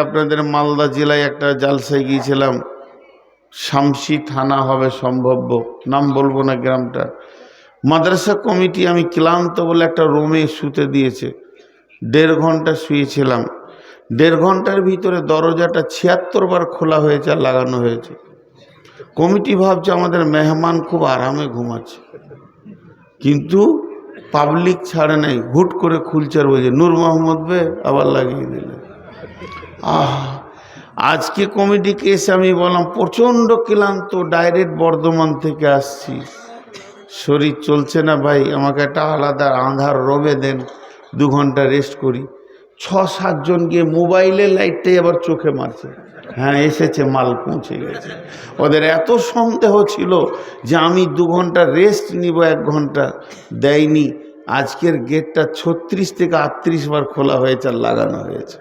আপনাদের মালদা জেলায় একটা জালসায় গিয়েছিলাম, শামসি থানা হবে সম্ভব্য, নাম বলবো না গ্রামটা। মাদ্রাসা কমিটি আমি ক্লান্ত বলে একটা রুমে শুতে দিয়েছে। 1.5 ঘন্টা শুয়েছিলাম। 1.5 ঘন্টার ভিতরে দরজাটা 76 বার খোলা হয়েছে আর লাগানো হয়েছে। কমিটি ভাবছে আমাদের মেহমান খুব আরামে ঘুমাচ্ছে, কিন্তু পাবলিক ছাড়ে নাই, হুট করে খুলছে আর বলছে নূর মোহাম্মদ বে আবার লাগিয়ে দিলে। আজকে কমিটিকে এসে আমি বললাম প্রচণ্ড ক্লান্ত, ডাইরেক্ট বর্ধমান থেকে আসছি, শরীর চলছে না ভাই, আমাকে একটা আলাদা আঁধার রবে দেন, 2 ঘন্টা রেস্ট করি। 6-7 জন গিয়ে মোবাইলের লাইটটাই আবার চোখে মারছে, হ্যাঁ এসেছে, মাল পৌঁছে গেছে। ওদের এত সন্দেহ ছিল যে আমি 2 ঘন্টা রেস্ট নিব, 1 ঘন্টা দেয়নি। আজকের গেটটা 36 থেকে 38 বার খোলা হয়েছে আর লাগানো হয়েছে।